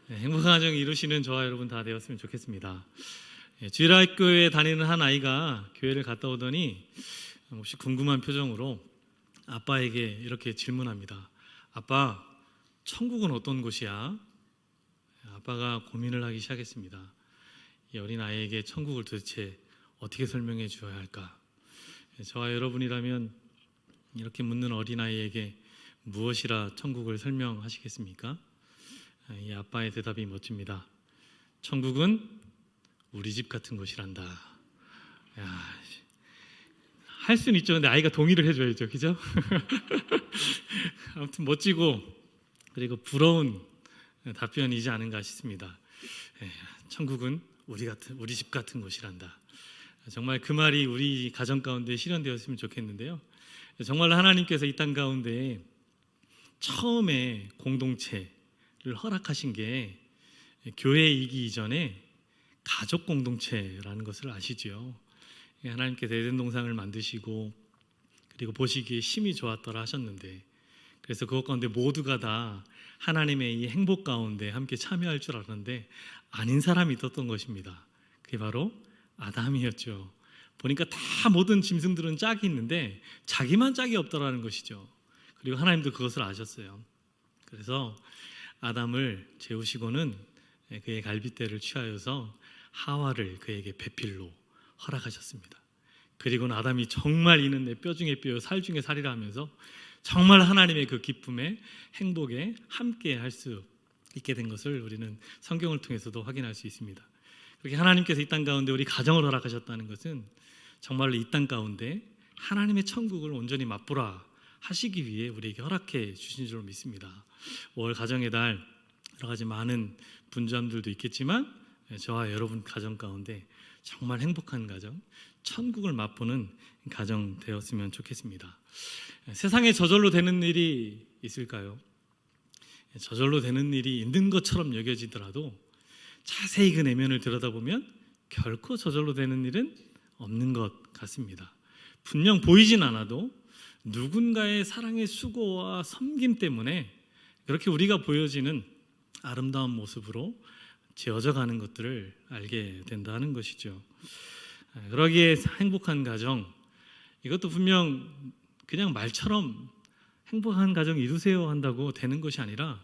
행복한 가정 이루시는 저와 여러분 다 되었으면 좋겠습니다. 주일학교에 다니는 한 아이가 교회를 갔다 오더니 혹시 궁금한 표정으로 아빠에게 이렇게 질문합니다. 아빠, 천국은 어떤 곳이야? 아빠가 고민을 하기 시작했습니다. 이 어린 아이에게 천국을 도대체 어떻게 설명해 주어야 할까? 저와 여러분이라면 이렇게 묻는 어린 아이에게 무엇이라 천국을 설명하시겠습니까? 이 아빠의 대답이 멋집니다. 천국은 우리 집 같은 곳이란다. 할 수는 있죠. 근데 아이가 동의를 해줘야죠. 그죠? 아무튼 멋지고 그리고 부러운 답변이지 않은가 싶습니다. 천국은 우리 집 같은 곳이란다. 정말 그 말이 우리 가정 가운데 실현되었으면 좋겠는데요. 정말 하나님께서 이 땅 가운데 처음에 공동체를 허락하신 게 교회이기 이전에 가족 공동체라는 것을 아시죠? 하나님께서 에덴 동산을 만드시고 그리고 보시기에 심히 좋았더라 하셨는데, 그래서 그것 가운데 모두가 다 하나님의 이 행복 가운데 함께 참여할 줄 알았는데 아닌 사람이 있었던 것입니다. 그게 바로 아담이었죠. 보니까 다 모든 짐승들은 짝이 있는데 자기만 짝이 없더라는 것이죠. 그리고 하나님도 그것을 아셨어요. 그래서 아담을 재우시고는 그의 갈빗대를 취하여서 하와를 그에게 배필로 허락하셨습니다. 그리고는 아담이 정말 이는 내 뼈 중에 뼈요 살 중에 살이라 하면서 정말 하나님의 그 기쁨에 행복에 함께 할 수 있게 된 것을 우리는 성경을 통해서도 확인할 수 있습니다. 그렇게 하나님께서 이 땅 가운데 우리 가정을 허락하셨다는 것은 정말로 이 땅 가운데 하나님의 천국을 온전히 맛보라 하시기 위해 우리에게 허락해 주신 줄로 믿습니다. 5월 가정의 달 여러 가지 많은 분주함들도 있겠지만 저와 여러분 가정 가운데 정말 행복한 가정, 천국을 맛보는 가정 되었으면 좋겠습니다. 세상에 저절로 되는 일이 있을까요? 저절로 되는 일이 있는 것처럼 여겨지더라도 자세히 그 내면을 들여다보면 결코 저절로 되는 일은 없는 것 같습니다. 분명 보이진 않아도 누군가의 사랑의 수고와 섬김 때문에 그렇게 우리가 보여지는 아름다운 모습으로 지어져가는 것들을 알게 된다는 것이죠. 그러기에 행복한 가정, 이것도 분명 그냥 말처럼 행복한 가정 이루세요 한다고 되는 것이 아니라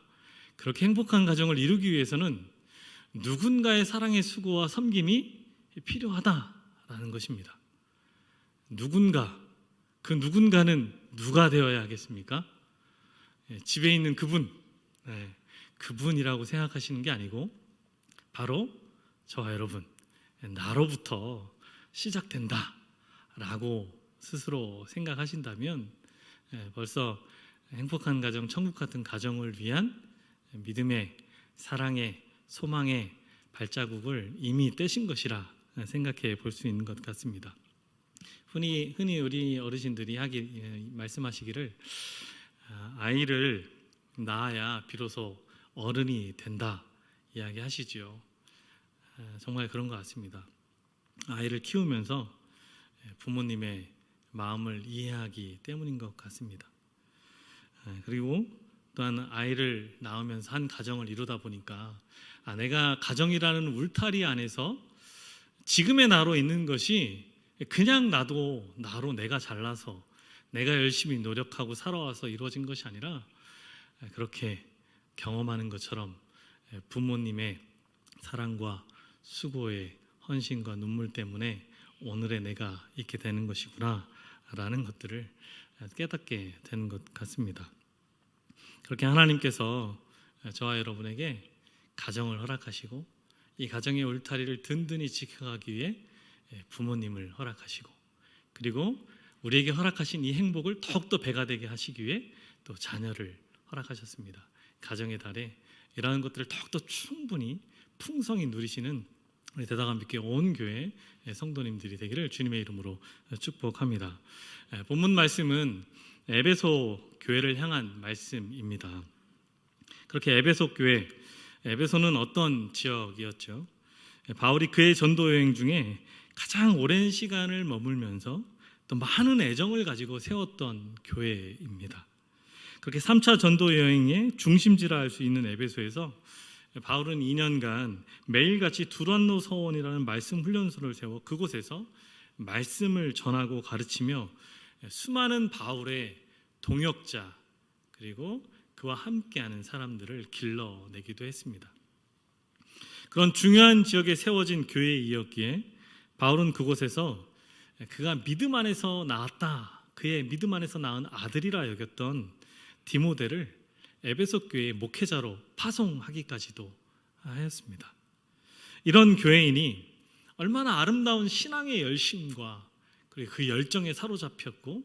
그렇게 행복한 가정을 이루기 위해서는 누군가의 사랑의 수고와 섬김이 필요하다라는 것입니다. 누군가, 그 누군가는 누가 되어야 하겠습니까? 집에 있는 그분, 그분이라고 생각하시는 게 아니고 바로 저와 여러분, 나로부터 시작된다라고 스스로 생각하신다면 벌써 행복한 가정, 천국 같은 가정을 위한 믿음의, 사랑의, 소망의 발자국을 이미 떼신 것이라 생각해 볼 수 있는 것 같습니다. 흔히 우리 어르신들이 말씀하시기를 아이를 낳아야 비로소 어른이 된다 이야기하시죠. 정말 그런 것 같습니다. 아이를 키우면서 부모님의 마음을 이해하기 때문인 것 같습니다. 그리고 또한 아이를 낳으면서 한 가정을 이루다 보니까 내가 가정이라는 울타리 안에서 지금의 나로 있는 것이 그냥 나로 내가 잘나서 내가 열심히 노력하고 살아와서 이루어진 것이 아니라 그렇게 경험하는 것처럼 부모님의 사랑과 수고의 헌신과 눈물 때문에 오늘의 내가 있게 되는 것이구나 라는 것들을 깨닫게 되는 것 같습니다. 그렇게 하나님께서 저와 여러분에게 가정을 허락하시고 이 가정의 울타리를 든든히 지켜가기 위해 부모님을 허락하시고 그리고 우리에게 허락하신 이 행복을 더욱더 배가 되게 하시기 위해 또 자녀를 허락하셨습니다. 가정의 달에 이러한 것들을 더욱더 충분히 풍성히 누리시는 우리 대다감 믿게 온 교회 성도님들이 되기를 주님의 이름으로 축복합니다. 본문 말씀은 에베소 교회를 향한 말씀입니다. 그렇게 에베소 교회, 에베소는 어떤 지역이었죠? 바울이 그의 전도 여행 중에 가장 오랜 시간을 머물면서 또 많은 애정을 가지고 세웠던 교회입니다. 그렇게 3차 전도 여행의 중심지라 할 수 있는 에베소에서 바울은 2년간 매일같이 두란노 서원이라는 말씀 훈련소를 세워 그곳에서 말씀을 전하고 가르치며 수많은 바울의 동역자 그리고 그와 함께하는 사람들을 길러내기도 했습니다. 그런 중요한 지역에 세워진 교회이었기에 바울은 그곳에서 그가 믿음 안에서 낳았다, 그의 믿음 안에서 낳은 아들이라 여겼던 디모데를 에베소 교회의 목회자로 파송하기까지도 하였습니다. 이런 교회인이 얼마나 아름다운 신앙의 열심과 그리고 그 열정에 사로잡혔고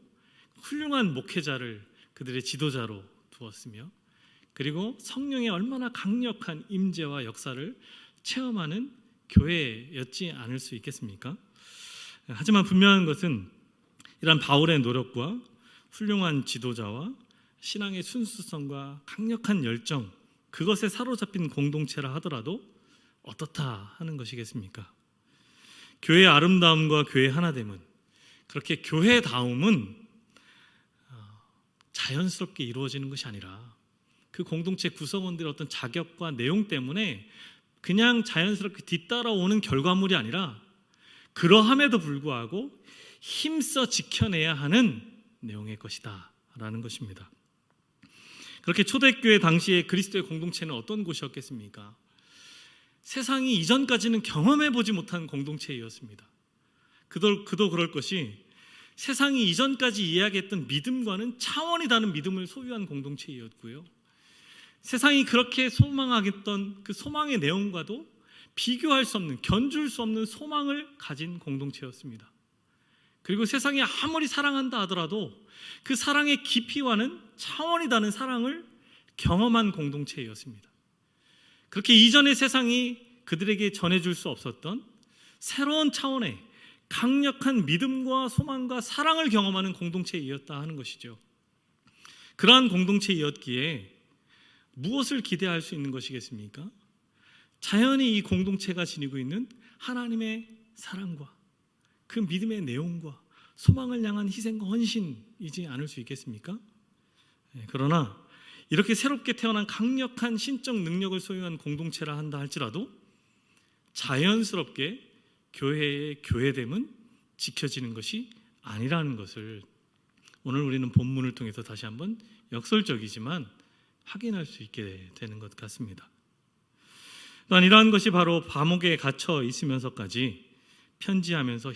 훌륭한 목회자를 그들의 지도자로 두었으며 그리고 성령의 얼마나 강력한 임재와 역사를 체험하는 교회였지 않을 수 있겠습니까? 하지만 분명한 것은 이런 바울의 노력과 훌륭한 지도자와 신앙의 순수성과 강력한 열정, 그것에 사로잡힌 공동체라 하더라도 어떻다 하는 것이겠습니까? 교회의 아름다움과 교회의 하나됨은, 그렇게 교회다움은 자연스럽게 이루어지는 것이 아니라 그 공동체 구성원들의 어떤 자격과 내용 때문에 그냥 자연스럽게 뒤따라오는 결과물이 아니라 그러함에도 불구하고 힘써 지켜내야 하는 내용의 것이다 라는 것입니다. 그렇게 초대교회 당시에 그리스도의 공동체는 어떤 곳이었겠습니까? 세상이 이전까지는 경험해보지 못한 공동체이었습니다. 그도 그럴 것이 세상이 이전까지 이야기했던 믿음과는 차원이 다른 믿음을 소유한 공동체이었고요, 세상이 그렇게 소망하겠던 그 소망의 내용과도 비교할 수 없는, 견줄 수 없는 소망을 가진 공동체였습니다. 그리고 세상이 아무리 사랑한다 하더라도 그 사랑의 깊이와는 차원이 다른 사랑을 경험한 공동체였습니다. 그렇게 이전의 세상이 그들에게 전해줄 수 없었던 새로운 차원의 강력한 믿음과 소망과 사랑을 경험하는 공동체이었다 하는 것이죠. 그러한 공동체이었기에 무엇을 기대할 수 있는 것이겠습니까? 자연히 이 공동체가 지니고 있는 하나님의 사랑과 그 믿음의 내용과 소망을 향한 희생과 헌신이지 않을 수 있겠습니까? 그러나 이렇게 새롭게 태어난 강력한 신적 능력을 소유한 공동체라 한다 할지라도 자연스럽게 교회의 교회됨은 지켜지는 것이 아니라는 것을 오늘 우리는 본문을 통해서 다시 한번 역설적이지만 확인할 수 있게 되는 것 같습니다. 또한 이러한 것이 바로 감옥에 갇혀 있으면서까지 편지하면서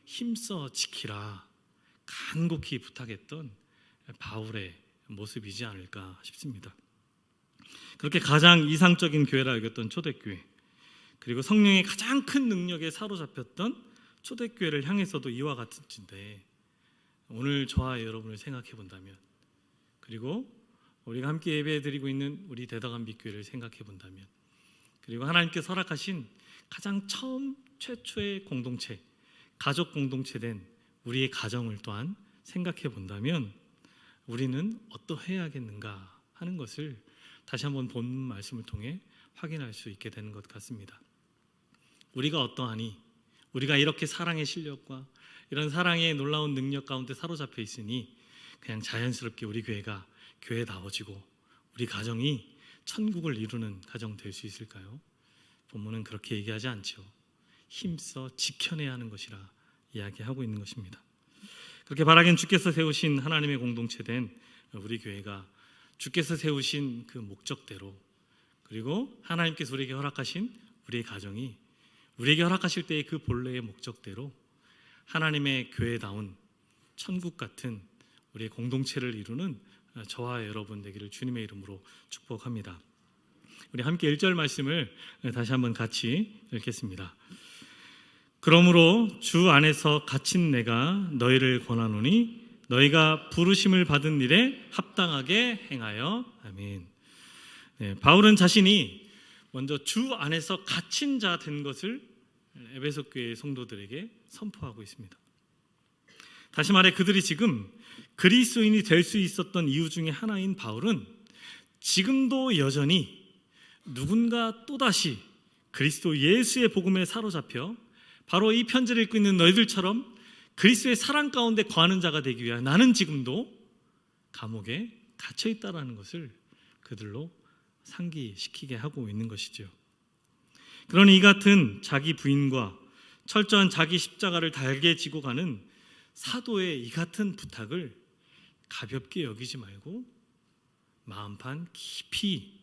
힘써 지키라 간곡히 부탁했던 바울의 모습이지 않을까 싶습니다. 그렇게 가장 이상적인 교회라 여겼던 초대교회, 그리고 성령의 가장 큰 능력에 사로잡혔던 초대교회를 향해서도 이와 같은데, 오늘 저와 여러분을 생각해 본다면, 그리고 우리가 함께 예배드리고 있는 우리 대덕암빛교회를 생각해 본다면, 그리고 하나님께서 허락하신 가장 최초의 공동체, 가족 공동체된 우리의 가정을 또한 생각해 본다면 우리는 어떠해야겠는가 하는 것을 다시 한번 본문 말씀을 통해 확인할 수 있게 되는 것 같습니다. 우리가 어떠하니? 우리가 이렇게 사랑의 실력과 이런 사랑의 놀라운 능력 가운데 사로잡혀 있으니 그냥 자연스럽게 우리 교회가 교회다워지고 우리 가정이 천국을 이루는 가정 될 수 있을까요? 본문은 그렇게 얘기하지 않죠. 힘써 지켜내야 하는 것이라 이야기하고 있는 것입니다. 그렇게 바라긴 주께서 세우신 하나님의 공동체된 우리 교회가 주께서 세우신 그 목적대로, 그리고 하나님께서 우리에게 허락하신 우리의 가정이 우리에게 허락하실 때의 그 본래의 목적대로 하나님의 교회다운 천국 같은 우리의 공동체를 이루는 저와 여러분 되기를 주님의 이름으로 축복합니다. 우리 함께 1절 말씀을 다시 한번 같이 읽겠습니다. 그러므로 주 안에서 갇힌 내가 너희를 권하노니 너희가 부르심을 받은 일에 합당하게 행하여. 아멘. 바울은 자신이 먼저 주 안에서 갇힌 자 된 것을 에베소 교회 성도들에게 선포하고 있습니다. 다시 말해 그들이 지금 그리스도인이 될 수 있었던 이유 중에 하나인 바울은 지금도 여전히 누군가 또다시 그리스도 예수의 복음에 사로잡혀 바로 이 편지를 읽고 있는 너희들처럼 그리스도의 사랑 가운데 거하는 자가 되기 위하여 나는 지금도 감옥에 갇혀 있다라는 것을 그들로 상기시키게 하고 있는 것이죠. 그러니 이 같은 자기 부인과 철저한 자기 십자가를 달게 지고 가는 사도의 이 같은 부탁을 가볍게 여기지 말고 마음판 깊이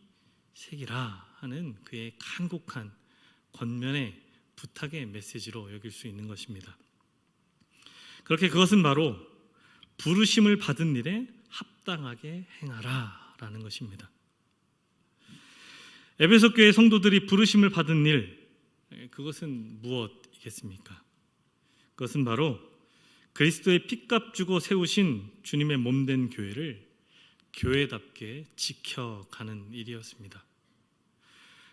새기라 하는 그의 간곡한 권면의 부탁의 메시지로 여길 수 있는 것입니다. 그렇게 그것은 바로 부르심을 받은 일에 합당하게 행하라 라는 것입니다. 에베소 교회 성도들이 부르심을 받은 일, 그것은 무엇이겠습니까? 그것은 바로 그리스도의 핏값 주고 세우신 주님의 몸된 교회를 교회답게 지켜가는 일이었습니다.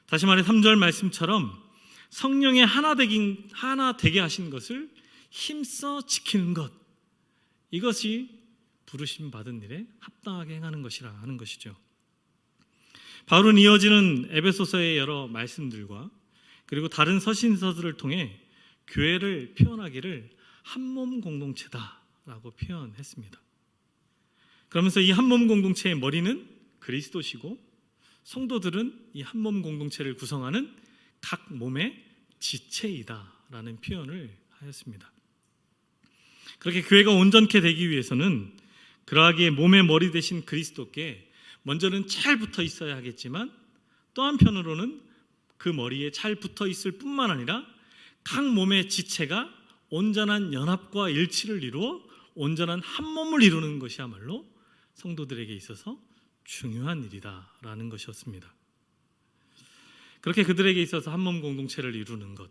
다시 말해 3절 말씀처럼 성령의 하나 되게 하신 것을 힘써 지키는 것, 이것이 부르심 받은 일에 합당하게 행하는 것이라 하는 것이죠. 바울은 이어지는 에베소서의 여러 말씀들과 그리고 다른 서신서들을 통해 교회를 표현하기를 한몸 공동체다라고 표현했습니다. 그러면서 이 한몸 공동체의 머리는 그리스도시고 성도들은 이 한몸 공동체를 구성하는 각 몸의 지체이다라는 표현을 하였습니다. 그렇게 교회가 온전케 되기 위해서는 그러하기에 몸의 머리 되신 그리스도께 먼저는 잘 붙어 있어야 하겠지만 또 한편으로는 그 머리에 잘 붙어 있을 뿐만 아니라 각 몸의 지체가 온전한 연합과 일치를 이루어 온전한 한 몸을 이루는 것이야말로 성도들에게 있어서 중요한 일이다라는 것이었습니다. 그렇게 그들에게 있어서 한 몸 공동체를 이루는 것,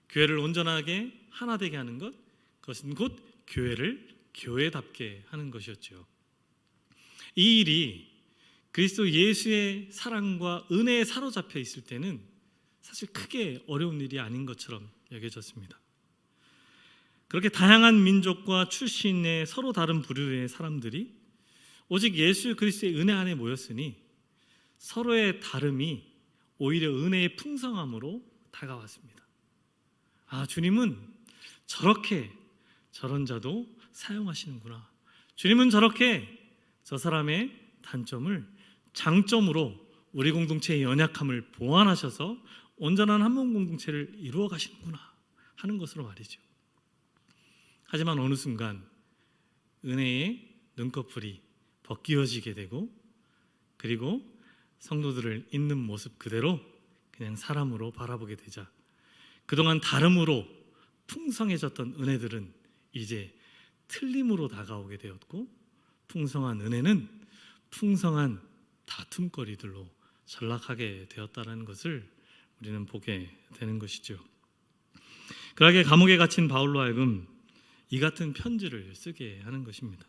교회를 온전하게 하나 되게 하는 것, 그것은 곧 교회를 교회답게 하는 것이었죠. 이 일이 그리스도 예수의 사랑과 은혜에 사로잡혀 있을 때는 사실 크게 어려운 일이 아닌 것처럼 여겨졌습니다. 그렇게 다양한 민족과 출신의 서로 다른 부류의 사람들이 오직 예수 그리스도의 은혜 안에 모였으니 서로의 다름이 오히려 은혜의 풍성함으로 다가왔습니다. 아, 주님은 저렇게 저런 자도 사용하시는구나. 주님은 저렇게 저 사람의 단점을 장점으로 우리 공동체의 연약함을 보완하셔서 온전한 한몸 공동체를 이루어 가시는구나 하는 것으로 말이죠. 하지만 어느 순간 은혜의 눈꺼풀이 벗기어지게 되고 그리고 성도들을 있는 모습 그대로 그냥 사람으로 바라보게 되자 그동안 다름으로 풍성해졌던 은혜들은 이제 틀림으로 다가오게 되었고 풍성한 은혜는 풍성한 다툼거리들로 전락하게 되었다는 것을 우리는 보게 되는 것이죠. 그러하게 감옥에 갇힌 바울로 하여금 이 같은 편지를 쓰게 하는 것입니다.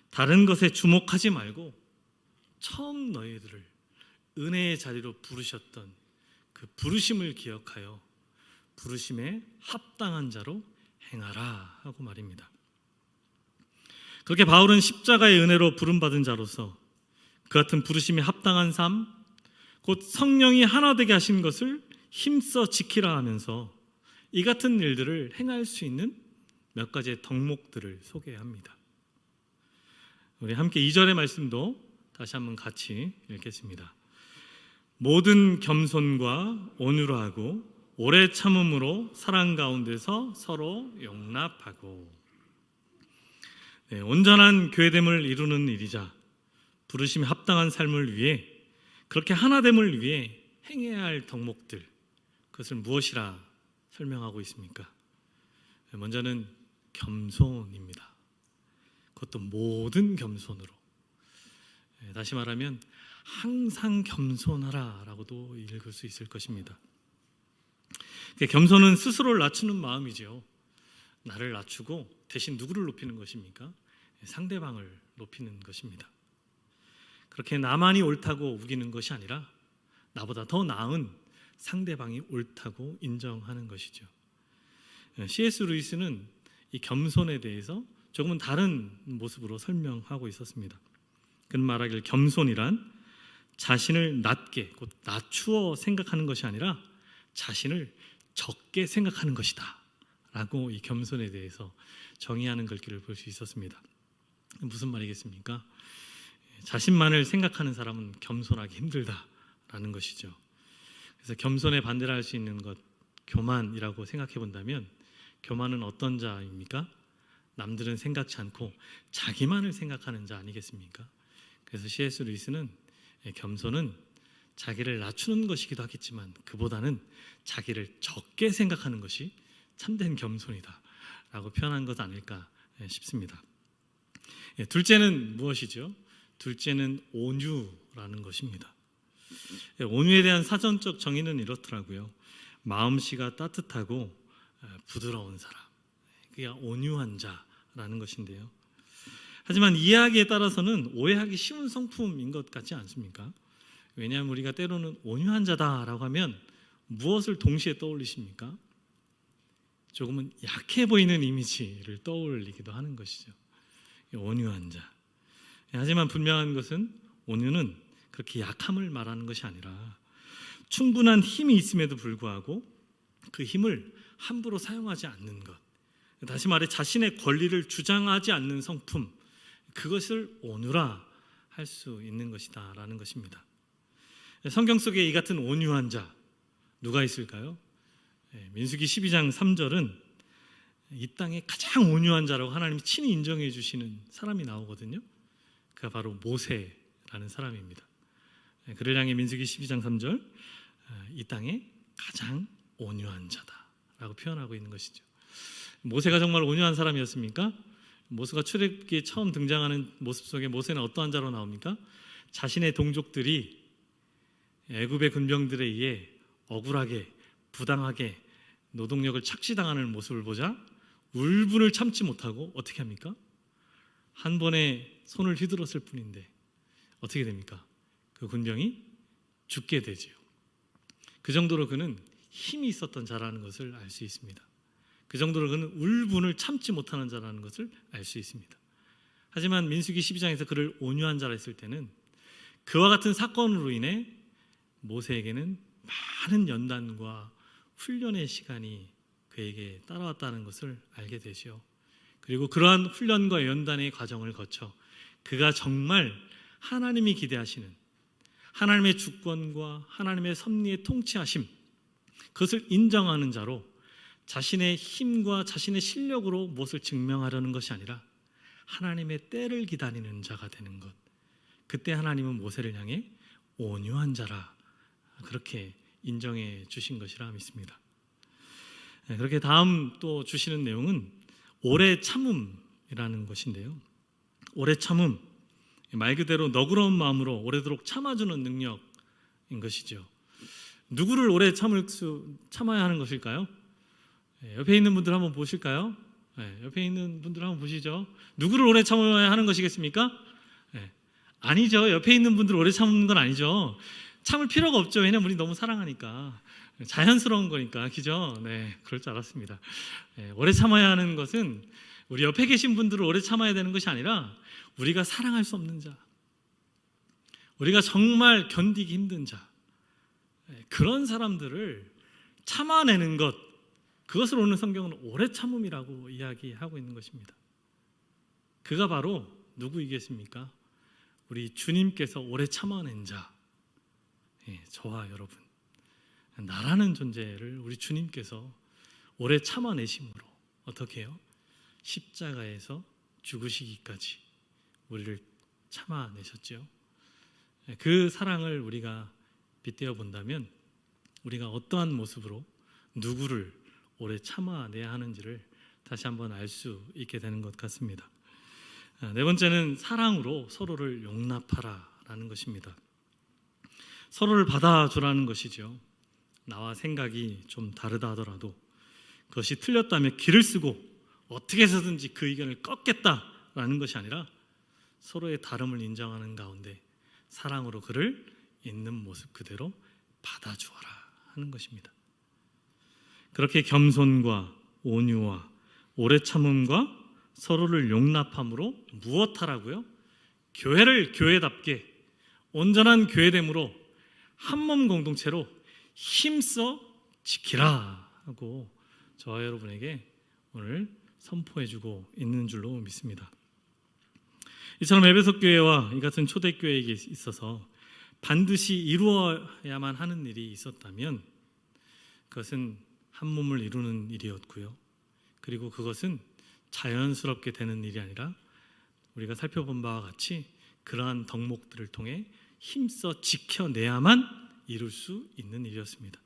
다른 것에 주목하지 말고 처음 너희들을 은혜의 자리로 부르셨던 그 부르심을 기억하여 부르심에 합당한 자로 행하라 하고 말입니다. 그렇게 바울은 십자가의 은혜로 부름받은 자로서 그 같은 부르심에 합당한 삶, 곧 성령이 하나 되게 하신 것을 힘써 지키라 하면서 이 같은 일들을 행할 수 있는 몇 가지의 덕목들을 소개합니다. 우리 함께 2절의 말씀도 다시 한번 같이 읽겠습니다. 모든 겸손과 온유하고 오래 참음으로 사랑 가운데서 서로 용납하고. 온전한 교회됨을 이루는 일이자 부르심에 합당한 삶을 위해 그렇게 하나됨을 위해 행해야 할 덕목들, 그것을 무엇이라 설명하고 있습니까? 먼저는 겸손입니다. 그것도 모든 겸손으로. 다시 말하면 항상 겸손하라 라고도 읽을 수 있을 것입니다. 겸손은 스스로를 낮추는 마음이죠. 나를 낮추고 대신 누구를 높이는 것입니까? 상대방을 높이는 것입니다. 그렇게 나만이 옳다고 우기는 것이 아니라 나보다 더 나은 상대방이 옳다고 인정하는 것이죠. C.S. 루이스는 이 겸손에 대해서 조금은 다른 모습으로 설명하고 있었습니다. 그는 말하길 겸손이란 자신을 낮게, 곧 낮추어 생각하는 것이 아니라 자신을 적게 생각하는 것이다 라고 이 겸손에 대해서 정의하는 글귀를 볼 수 있었습니다. 무슨 말이겠습니까? 자신만을 생각하는 사람은 겸손하기 힘들다라는 것이죠. 그래서 겸손에 반대를 할 수 있는 것, 교만이라고 생각해 본다면, 교만은 어떤 자입니까? 남들은 생각지 않고 자기만을 생각하는 자 아니겠습니까? 그래서 C.S. 루이스는 겸손은 자기를 낮추는 것이기도 하겠지만 그보다는 자기를 적게 생각하는 것이 참된 겸손이다 라고 표현한 것 아닐까 싶습니다. 둘째는 무엇이죠? 둘째는 온유라는 것입니다. 온유에 대한 사전적 정의는 이렇더라고요. 마음씨가 따뜻하고 부드러운 사람, 그게 온유한 자라는 것인데요. 하지만 이해하기에 따라서는 오해하기 쉬운 성품인 것 같지 않습니까? 왜냐하면 우리가 때로는 온유한 자다라고 하면 무엇을 동시에 떠올리십니까? 조금은 약해 보이는 이미지를 떠올리기도 하는 것이죠. 온유한 자. 하지만 분명한 것은 온유는 그렇게 약함을 말하는 것이 아니라 충분한 힘이 있음에도 불구하고 그 힘을 함부로 사용하지 않는 것, 다시 말해 자신의 권리를 주장하지 않는 성품, 그것을 온유라 할 수 있는 것이다 라는 것입니다. 성경 속에 이 같은 온유한 자 누가 있을까요? 민수기 12장 3절은 이 땅에 가장 온유한 자라고 하나님이 친히 인정해 주시는 사람이 나오거든요. 그가 바로 모세라는 사람입니다. 그를 향해 민수기 12장 3절, 이 땅에 가장 온유한 자다라고 표현하고 있는 것이죠. 모세가 정말 온유한 사람이었습니까? 모세가 출애굽기에 처음 등장하는 모습 속에 모세는 어떠한 자로 나옵니까? 자신의 동족들이 애굽의 군병들에 의해 억울하게 부당하게 노동력을 착취당하는 모습을 보자 울분을 참지 못하고 어떻게 합니까? 한 번에 손을 휘둘렀을 뿐인데 어떻게 됩니까? 그 군병이 죽게 되지요. 그 정도로 그는 힘이 있었던 자라는 것을 알 수 있습니다. 그 정도로 그는 울분을 참지 못하는 자라는 것을 알 수 있습니다. 하지만 민수기 12장에서 그를 온유한 자라 했을 때는 그와 같은 사건으로 인해 모세에게는 많은 연단과 훈련의 시간이 그에게 따라왔다는 것을 알게 되죠. 그리고 그러한 훈련과 연단의 과정을 거쳐 그가 정말 하나님이 기대하시는 하나님의 주권과 하나님의 섭리의 통치하심, 그것을 인정하는 자로 자신의 힘과 자신의 실력으로 무엇을 증명하려는 것이 아니라 하나님의 때를 기다리는 자가 되는 것, 그때 하나님은 모세를 향해 온유한 자라 그렇게 인정해 주신 것이라 믿습니다. 그렇게 다음 또 주시는 내용은 오래 참음이라는 것인데요. 오래 참음, 말 그대로 너그러운 마음으로 오래도록 참아주는 능력인 것이죠. 누구를 오래 참아야 하는 것일까요? 옆에 있는 분들 한번 보실까요? 옆에 있는 분들 한번 보시죠. 누구를 오래 참아야 하는 것이겠습니까? 아니죠. 옆에 있는 분들 오래 참는 건 아니죠. 참을 필요가 없죠. 왜냐면 우리 너무 사랑하니까. 자연스러운 거니까. 그죠? 네, 그럴 줄 알았습니다. 오래 참아야 하는 것은 우리 옆에 계신 분들을 오래 참아야 되는 것이 아니라 우리가 사랑할 수 없는 자, 우리가 정말 견디기 힘든 자, 그런 사람들을 참아내는 것, 그것을 오늘 성경은 오래 참음이라고 이야기하고 있는 것입니다. 그가 바로 누구이겠습니까? 우리 주님께서 오래 참아낸 자, 저와 여러분, 나라는 존재를 우리 주님께서 오래 참아내심으로 어떻게 해요? 십자가에서 죽으시기까지 우리를 참아내셨죠. 그 사랑을 우리가 빗대어 본다면 우리가 어떠한 모습으로 누구를 오래 참아내야 하는지를 다시 한번 알 수 있게 되는 것 같습니다. 네 번째는 사랑으로 서로를 용납하라라는 것입니다. 서로를 받아주라는 것이죠. 나와 생각이 좀 다르다 하더라도 그것이 틀렸다면 길을 쓰고 어떻게 해서든지 그 의견을 꺾겠다라는 것이 아니라 서로의 다름을 인정하는 가운데 사랑으로 그를 있는 모습 그대로 받아주어라 하는 것입니다. 그렇게 겸손과 온유와 오래 참음과 서로를 용납함으로 무엇하라고요? 교회를 교회답게 온전한 교회됨으로 한몸 공동체로 힘써 지키라 하고 저와 여러분에게 오늘 선포해주고 있는 줄로 믿습니다. 이처럼 에베소 교회와 이 같은 초대교회에게 있어서 반드시 이루어야만 하는 일이 있었다면 그것은 한 몸을 이루는 일이었고요. 그리고 그것은 자연스럽게 되는 일이 아니라 우리가 살펴본 바와 같이 그러한 덕목들을 통해 힘써 지켜내야만 이룰 수 있는 일이었습니다.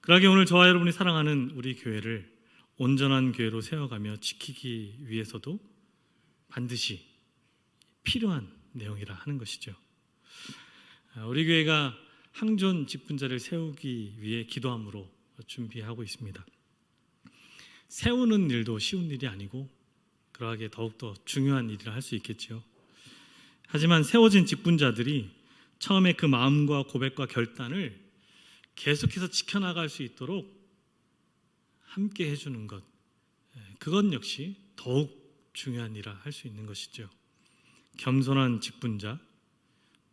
그러기에 오늘 저와 여러분이 사랑하는 우리 교회를 온전한 교회로 세워가며 지키기 위해서도 반드시 필요한 내용이라 하는 것이죠. 우리 교회가 항존 직분자를 세우기 위해 기도함으로 준비하고 있습니다. 세우는 일도 쉬운 일이 아니고 그러하기에 더욱더 중요한 일이라 할 수 있겠죠. 하지만 세워진 직분자들이 처음에 그 마음과 고백과 결단을 계속해서 지켜나갈 수 있도록 함께 해주는 것, 그것 역시 더욱 중요한 일이라 할 수 있는 것이죠. 겸손한 직분자,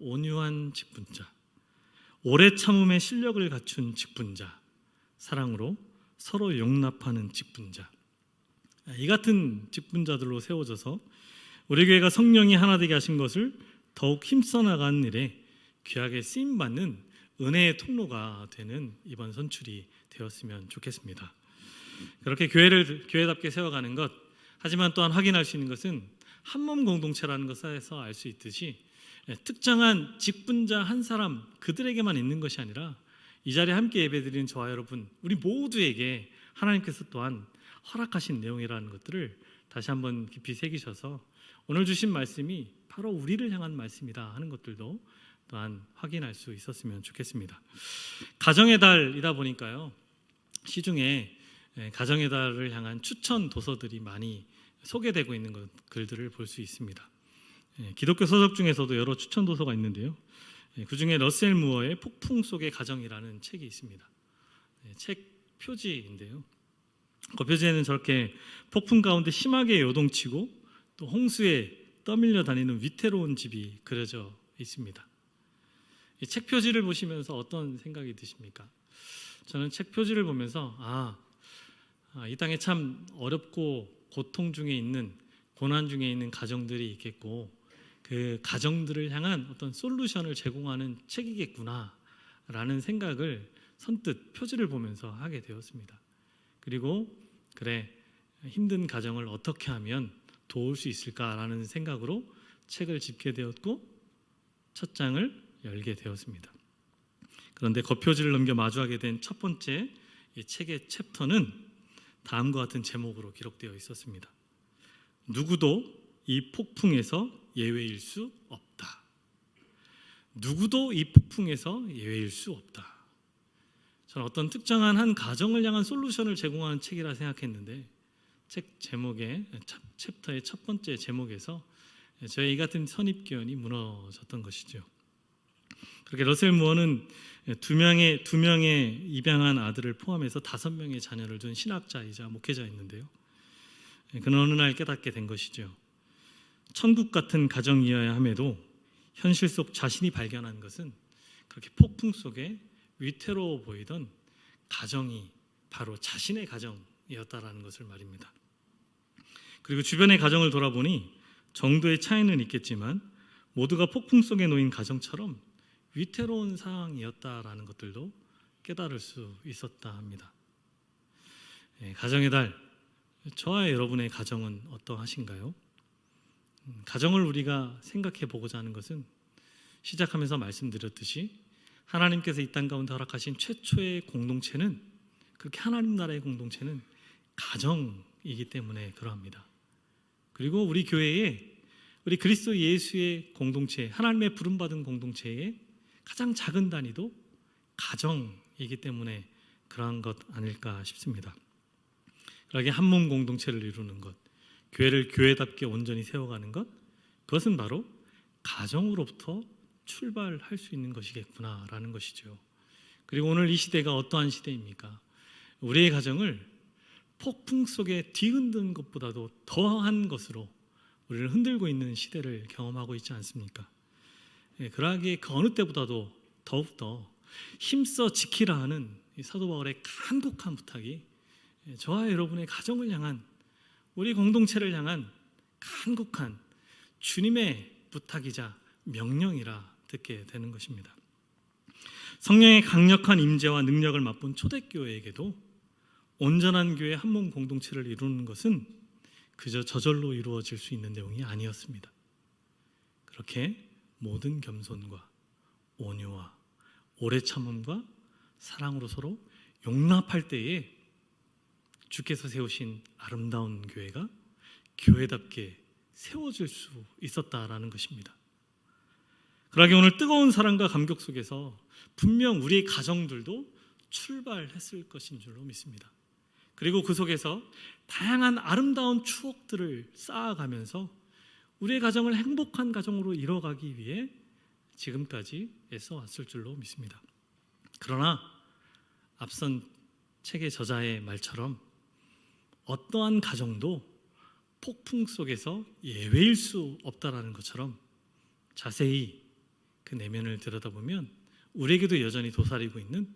온유한 직분자, 오래 참음의 실력을 갖춘 직분자, 사랑으로 서로 용납하는 직분자, 이 같은 직분자들로 세워져서 우리 교회가 성령이 하나 되게 하신 것을 더욱 힘써 나가는 일에 귀하게 쓰임받는 은혜의 통로가 되는 이번 선출이 되었으면 좋겠습니다. 그렇게 교회를 교회답게 세워가는 것, 하지만 또한 확인할 수 있는 것은 한몸 공동체라는 것에서 알 수 있듯이 특정한 직분자 한 사람 그들에게만 있는 것이 아니라 이 자리에 함께 예배드리는 저와 여러분 우리 모두에게 하나님께서 또한 허락하신 내용이라는 것들을 다시 한번 깊이 새기셔서 오늘 주신 말씀이 바로 우리를 향한 말씀이다 하는 것들도 또한 확인할 수 있었으면 좋겠습니다. 가정의 달이다 보니까요, 시중에 가정의 달을 향한 추천 도서들이 많이 소개되고 있는 글들을 볼 수 있습니다. 기독교 서적 중에서도 여러 추천 도서가 있는데요, 그 중에 러셀 무어의 폭풍 속의 가정이라는 책이 있습니다. 책 표지인데요, 그 표지에는 저렇게 폭풍 가운데 심하게 요동치고 또 홍수에 떠밀려 다니는 위태로운 집이 그려져 있습니다. 이 책 표지를 보시면서 어떤 생각이 드십니까? 저는 책 표지를 보면서 이 땅에 참 어렵고 고통 중에 있는, 고난 중에 있는 가정들이 있겠고 그 가정들을 향한 어떤 솔루션을 제공하는 책이겠구나 라는 생각을 선뜻 표지를 보면서 하게 되었습니다. 그리고 그래, 힘든 가정을 어떻게 하면 도울 수 있을까라는 생각으로 책을 집게 되었고 첫 장을 열게 되었습니다. 그런데 겉표지를 넘겨 마주하게 된 첫 번째 이 책의 챕터는 다음과 같은 제목으로 기록되어 있었습니다. 누구도 이 폭풍에서 예외일 수 없다. 누구도 이 폭풍에서 예외일 수 없다. 저는 어떤 특정한 한 가정을 향한 솔루션을 제공하는 책이라 생각했는데 책 제목의 챕터의 첫 번째 제목에서 저의 이 같은 선입견이 무너졌던 것이죠. 그렇게 러셀 무어는 두 명의 입양한 아들을 포함해서 5명의 자녀를 둔 신학자이자 목회자였는데요, 그는 어느 날 깨닫게 된 것이죠. 천국 같은 가정이어야 함에도 현실 속 자신이 발견한 것은 그렇게 폭풍 속에 위태로워 보이던 가정이 바로 자신의 가정이었다라는 것을 말입니다. 그리고 주변의 가정을 돌아보니 정도의 차이는 있겠지만 모두가 폭풍 속에 놓인 가정처럼 위태로운 상황이었다라는 것들도 깨달을 수 있었다 합니다. 가정의 달, 저와 여러분의 가정은 어떠하신가요? 가정을 우리가 생각해 보고자 하는 것은 시작하면서 말씀드렸듯이 하나님께서 이 땅 가운데 허락하신 최초의 공동체는, 그렇게 하나님 나라의 공동체는 가정이기 때문에 그러합니다. 그리고 우리 교회에, 우리 그리스도 예수의 공동체, 하나님의 부름받은 공동체의 가장 작은 단위도 가정이기 때문에 그러한 것 아닐까 싶습니다. 그러기에 한몸 공동체를 이루는 것, 교회를 교회답게 온전히 세워가는 것, 그것은 바로 가정으로부터 출발할 수 있는 것이겠구나라는 것이죠. 그리고 오늘 이 시대가 어떠한 시대입니까? 우리의 가정을 폭풍 속에 뒤흔든 것보다도 더한 것으로 우리를 흔들고 있는 시대를 경험하고 있지 않습니까? 그러하기에 그 어느 때보다도 더욱더 힘써 지키라 하는 이 사도 바울의 간곡한 부탁이 저와 여러분의 가정을 향한, 우리 공동체를 향한 간곡한 주님의 부탁이자 명령이라 듣게 되는 것입니다. 성령의 강력한 임재와 능력을 맛본 초대교회에게도 온전한 교회 한 몸 공동체를 이루는 것은 그저 저절로 이루어질 수 있는 내용이 아니었습니다. 그렇게 모든 겸손과 온유와 오래 참음과 사랑으로 서로 용납할 때에 주께서 세우신 아름다운 교회가 교회답게 세워질 수 있었다라는 것입니다. 그러기 오늘 뜨거운 사랑과 감격 속에서 분명 우리의 가정들도 출발했을 것인 줄로 믿습니다. 그리고 그 속에서 다양한 아름다운 추억들을 쌓아가면서 우리의 가정을 행복한 가정으로 이뤄가기 위해 지금까지 애써왔을 줄로 믿습니다. 그러나 앞선 책의 저자의 말처럼 어떠한 가정도 폭풍 속에서 예외일 수 없다라는 것처럼 자세히 그 내면을 들여다보면 우리에게도 여전히 도사리고 있는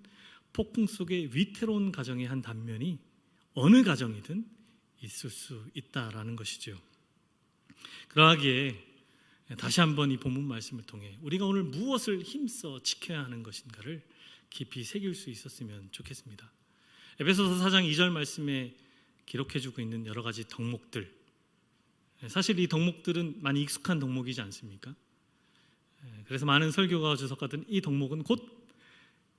폭풍 속의 위태로운 가정의 한 단면이 어느 가정이든 있을 수 있다라는 것이죠. 그러하기에 다시 한번 이 본문 말씀을 통해 우리가 오늘 무엇을 힘써 지켜야 하는 것인가를 깊이 새길 수 있었으면 좋겠습니다. 에베소서 4장 2절 말씀에 기록해주고 있는 여러 가지 덕목들, 사실 이 덕목들은 많이 익숙한 덕목이지 않습니까? 그래서 많은 설교가 주석하던 이 덕목은 곧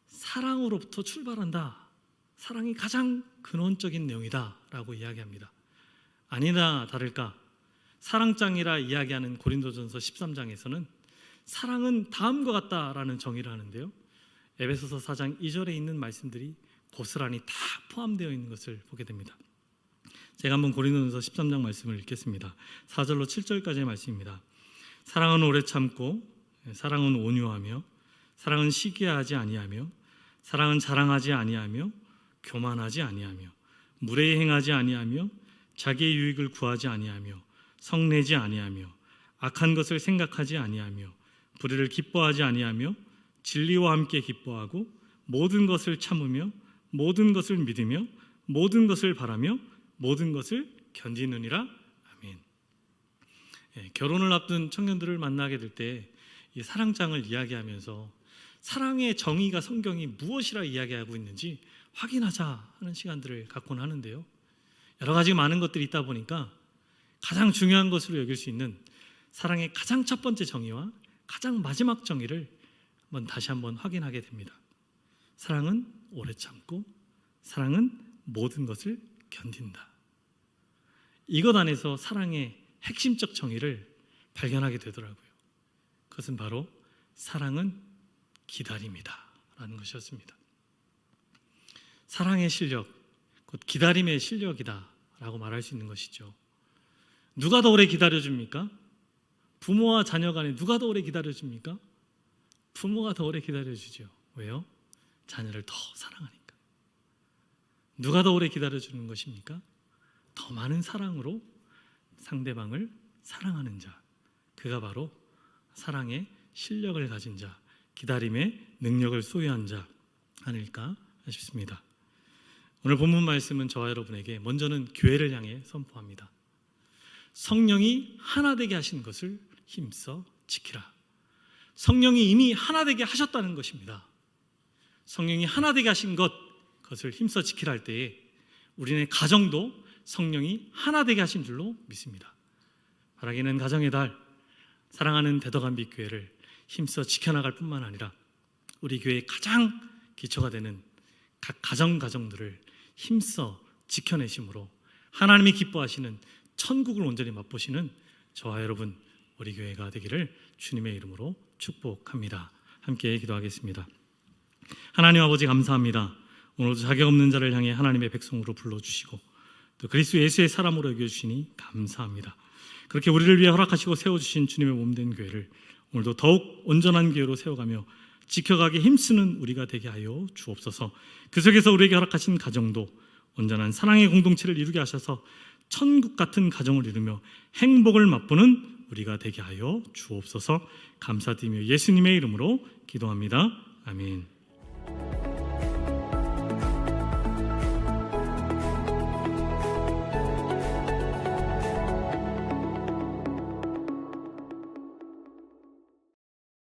사랑으로부터 출발한다, 사랑이 가장 근원적인 내용이다 라고 이야기합니다. 아니나 다를까 사랑장이라 이야기하는 고린도전서 13장에서는 사랑은 다음과 같다라는 정의를 하는데요, 에베소서 4장 2절에 있는 말씀들이 고스란히 다 포함되어 있는 것을 보게 됩니다. 제가 한번 고린도전서 13장 말씀을 읽겠습니다. 4절로 7절까지의 말씀입니다. 사랑은 오래 참고, 사랑은 온유하며, 사랑은 시기하지 아니하며, 사랑은 자랑하지 아니하며, 교만하지 아니하며, 무례히 행하지 아니하며, 자기의 유익을 구하지 아니하며, 성내지 아니하며, 악한 것을 생각하지 아니하며, 불의를 기뻐하지 아니하며, 진리와 함께 기뻐하고, 모든 것을 참으며, 모든 것을 믿으며, 모든 것을 바라며, 모든 것을 견디느니라. 아멘. 결혼을 앞둔 청년들을 만나게 될 때 이 사랑장을 이야기하면서 사랑의 정의가 성경이 무엇이라 이야기하고 있는지 확인하자 하는 시간들을 갖곤 하는데요, 여러 가지 많은 것들이 있다 보니까 가장 중요한 것으로 여길 수 있는 사랑의 가장 첫 번째 정의와 가장 마지막 정의를 다시 한번 확인하게 됩니다. 사랑은 오래 참고, 사랑은 모든 것을 견딘다. 이것 안에서 사랑의 핵심적 정의를 발견하게 되더라고요. 그것은 바로 사랑은 기다림이다 라는 것이었습니다. 사랑의 실력, 곧 기다림의 실력이다 라고 말할 수 있는 것이죠. 누가 더 오래 기다려줍니까? 부모와 자녀 간에 누가 더 오래 기다려줍니까? 부모가 더 오래 기다려주죠. 왜요? 자녀를 더 사랑하니까. 누가 더 오래 기다려주는 것입니까? 더 많은 사랑으로 상대방을 사랑하는 자, 그가 바로 사랑의 실력을 가진 자, 기다림의 능력을 소유한 자 아닐까 싶습니다. 오늘 본문 말씀은 저와 여러분에게 먼저는 교회를 향해 선포합니다. 성령이 하나 되게 하신 것을 힘써 지키라. 성령이 이미 하나 되게 하셨다는 것입니다. 성령이 하나 되게 하신 그것을 힘써 지키라 할 때에 우리네 가정도 성령이 하나 되게 하신 줄로 믿습니다. 바라기는 가정의 달, 사랑하는 대덕암빛 교회를 힘써 지켜나갈 뿐만 아니라 우리 교회의 가장 기초가 되는 각 가정들을 힘써 지켜내심으로 하나님이 기뻐하시는 천국을 온전히 맛보시는 저와 여러분, 우리 교회가 되기를 주님의 이름으로 축복합니다. 함께 기도하겠습니다. 하나님 아버지, 감사합니다. 오늘도 자격 없는 자를 향해 하나님의 백성으로 불러주시고 또 그리스도 예수의 사람으로 여겨주시니 감사합니다. 그렇게 우리를 위해 허락하시고 세워주신 주님의 몸된 교회를 오늘도 더욱 온전한 교회로 세워가며 지켜가기 힘쓰는 우리가 되게 하여 주옵소서. 그 속에서 우리에게 허락하신 가정도 온전한 사랑의 공동체를 이루게 하셔서 천국 같은 가정을 이루며 행복을 맛보는 우리가 되게 하여 주옵소서. 감사드리며 예수님의 이름으로 기도합니다. 아멘.